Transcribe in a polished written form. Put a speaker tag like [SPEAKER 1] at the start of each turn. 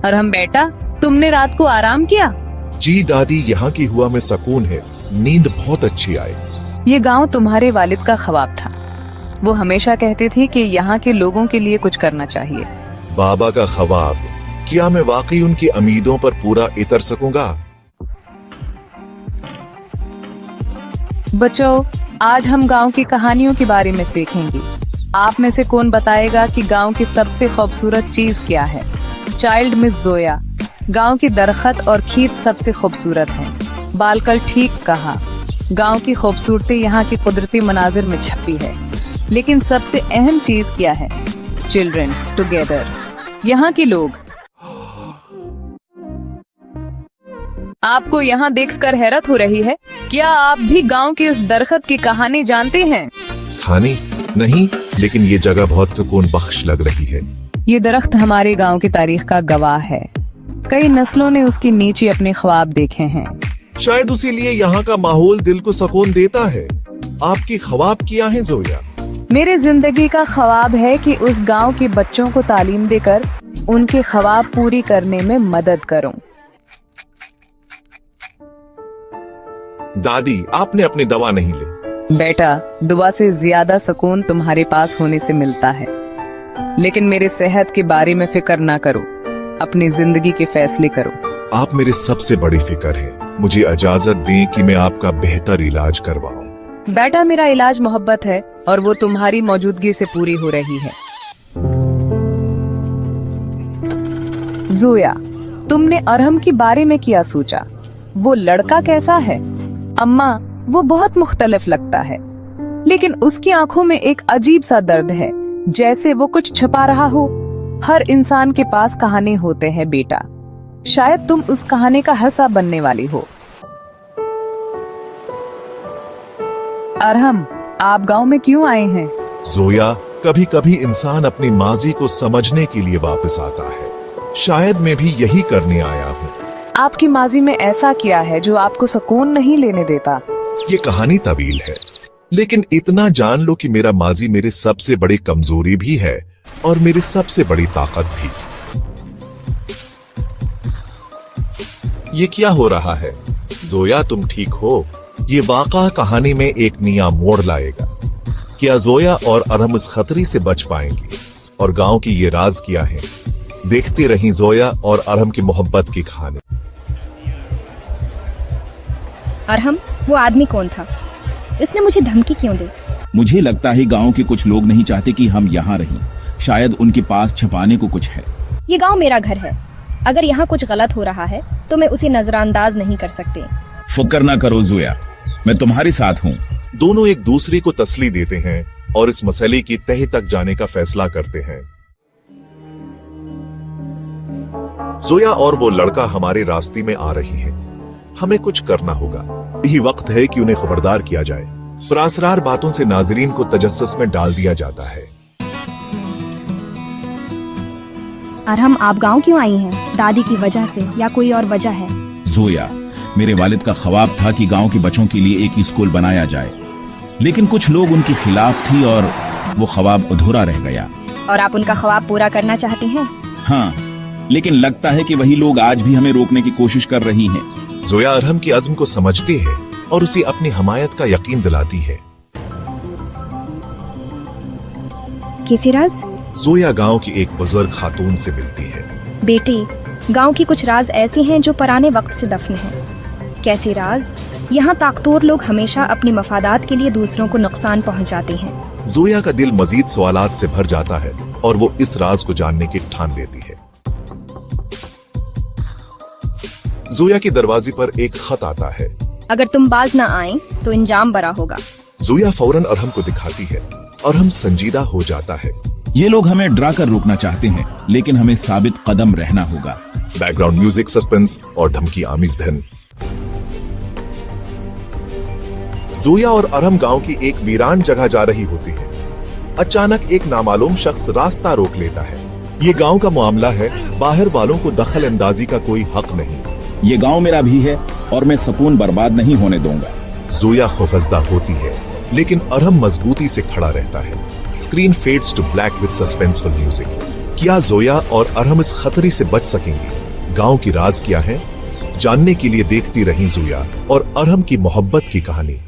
[SPEAKER 1] अरहम बेटा, तुमने रात को आराम किया?
[SPEAKER 2] जी दादी, यहाँ की हुआ में सुकून है, नींद बहुत अच्छी आई।
[SPEAKER 1] ये गांव तुम्हारे वालिद का ख्वाब था। वो हमेशा कहते थे कि यहाँ के लोगों के लिए कुछ करना चाहिए।
[SPEAKER 2] बाबा का ख्वाब, क्या मैं वाकई उनकी उम्मीदों पर पूरा उतर सकूंगा?
[SPEAKER 1] बच्चों, आज हम गांव की कहानियों के बारे में सीखेंगे। आप में से कौन बताएगा कि गांव की सबसे खूबसूरत चीज क्या है? Child miss Zoya. गांव की दरख्त और खेत सबसे खूबसूरत हैं। बालकल ठीक कहा, गांव की खूबसूरती यहाँ की कुदरती मनाजिर में छपी है। लेकिन सबसे अहम चीज क्या है? Children together. यहाँ के लोग। आपको यहाँ देखकर हैरत हो रही है? क्या आप भी गांव की इस दरख्त की कहानी जानते हैं?
[SPEAKER 2] कहानी नहीं, लेकिन ये जगह बहुत सुकून बख्श लग रही है।
[SPEAKER 1] ये दरख्त हमारे गांव की तारीख का गवाह है। कई नस्लों ने उसके नीचे अपने ख्वाब देखे हैं।
[SPEAKER 2] शायद उसी लिए यहाँ का माहौल दिल को सुकून देता है। आपकी ख्वाब क्या है जोया?
[SPEAKER 1] मेरे जिंदगी का ख्वाब है कि उस गांव के बच्चों को तालीम देकर उनके ख्वाब पूरी करने में मदद करूं।
[SPEAKER 2] दादी, आपने अपनी दवा नहीं ली।
[SPEAKER 1] बेटा, दुआ से ज्यादा सुकून तुम्हारे पास होने से मिलता है। लेकिन मेरे सेहत के बारे में फिक्र ना करो, अपनी जिंदगी के फैसले करो।
[SPEAKER 2] आप मेरी सबसे बड़ी फिक्र है। मुझे इजाजत दें कि मैं आपका बेहतर इलाज करवाऊं।
[SPEAKER 1] बेटा, मेरा इलाज मोहब्बत है और वो तुम्हारी मौजूदगी से पूरी हो रही है। जोया, तुमने अरहम के बारे में क्या सोचा? वो लड़का कैसा है? अम्मा, वो बहुत मुख्तलिफ लगता है, लेकिन उसकी आंखों में एक अजीब सा दर्द है, जैसे वो कुछ छुपा रहा हो। हर इंसान के पास कहानी होते हैं बेटा, शायद तुम उस कहानी का हिस्सा बनने वाली हो। अरहम, आप गांव में क्यों आए हैं?
[SPEAKER 2] जोया, कभी कभी इंसान अपनी माजी को समझने के लिए वापस आता है। शायद मैं भी यही करने आया हूँ।
[SPEAKER 1] आपकी माजी में ऐसा क्या है जो आपको सुकून नहीं लेने देता?
[SPEAKER 2] ये कहानी तवील है, लेकिन इतना जान लो कि मेरा माजी मेरी सबसे बड़ी कमजोरी भी है और मेरी सबसे बड़ी ताकत भी। ये क्या हो रहा है? जोया, तुम ठीक हो? ये वाक़ा कहानी में एक नया मोड़ लाएगा। क्या जोया और अरहम इस खतरे से बच पाएंगे? और गांव की ये राज क्या है? देखते रहीं जोया और अरहम की मोहब्बत की कहानी।
[SPEAKER 3] अरहम, वो आदमी कौन था? इसने मुझे धमकी क्यों दी?
[SPEAKER 4] मुझे लगता है गांव के कुछ लोग नहीं चाहते कि हम यहाँ रहें। शायद उनके पास छुपाने को कुछ है।
[SPEAKER 3] ये गांव मेरा घर है। अगर यहाँ कुछ गलत हो रहा है तो मैं उसे नजरअंदाज नहीं कर सकती।
[SPEAKER 4] फिक्र ना करो जोया, मैं तुम्हारे साथ हूँ।
[SPEAKER 2] दोनों एक दूसरे को तसल्ली देते हैं और इस मसले की तह तक जाने का फैसला करते हैं। जोया और वो लड़का हमारे रास्ते में आ रही है। हमें कुछ करना होगा। यही वक्त है कि उन्हें खबरदार किया जाए। पुरअसरार बातों से नाजरीन को तजस्सुस में डाल दिया जाता है।
[SPEAKER 3] अरहम, आप गांव क्यों आई हैं? दादी की वजह से या कोई और वजह है?
[SPEAKER 4] जोया, मेरे वालिद का ख्वाब था कि गांव के बच्चों के लिए एक स्कूल बनाया जाए, लेकिन कुछ लोग उनके खिलाफ थी और वो ख्वाब अधूरा रह गया।
[SPEAKER 3] और आप उनका ख्वाब पूरा करना चाहते हैं?
[SPEAKER 4] हाँ, लेकिन लगता है कि वही लोग आज भी हमें रोकने की कोशिश कर रही हैं।
[SPEAKER 2] जोया अरहम की अज़्म को समझती है और उसे अपनी हमायत का यकीन दिलाती है।
[SPEAKER 3] किसी राज?
[SPEAKER 2] जोया गांव की एक बुजुर्ग खातून से मिलती है।
[SPEAKER 3] बेटी, गांव की कुछ राज ऐसी हैं जो पुराने वक्त से दफन हैं। कैसी राज? यहाँ ताकतवर लोग हमेशा अपनी मफादात के लिए दूसरों को नुकसान पहुँचाते हैं।
[SPEAKER 2] जोया का दिल मजीद सवालात से भर जाता है और वो इस राज को जानने की ठान लेती है। जोया के दरवाजे पर एक खत आता है।
[SPEAKER 3] अगर तुम बाज न आए तो इंजाम बरा होगा।
[SPEAKER 2] जोया फौरन अरहम को दिखाती है। अरहम संजीदा हो जाता है।
[SPEAKER 4] ये लोग हमें डरा कर रोकना चाहते हैं, लेकिन हमें साबित कदम रहना होगा।
[SPEAKER 2] बैकग्राउंड म्यूजिक, सस्पेंस और धमकी आमिज धन। जोया और अरहम गांव की एक वीरान जगह जा रही होती है। अचानक एक नामालूम शख्स रास्ता रोक लेता है। ये गांव का मामला है, बाहर वालों को दखल अंदाजी का कोई हक नहीं।
[SPEAKER 4] ये गांव मेरा भी है और मैं सुकून बर्बाद नहीं होने दूंगा।
[SPEAKER 2] जोया खौफजदा होती है, लेकिन अरहम मजबूती से खड़ा रहता है। Screen fades to black with suspenseful music. क्या जोया और अरहम इस खतरे से बच सकेंगे? गांव की राज क्या है? जानने के लिए देखती रही जोया और अरहम की मोहब्बत की कहानी।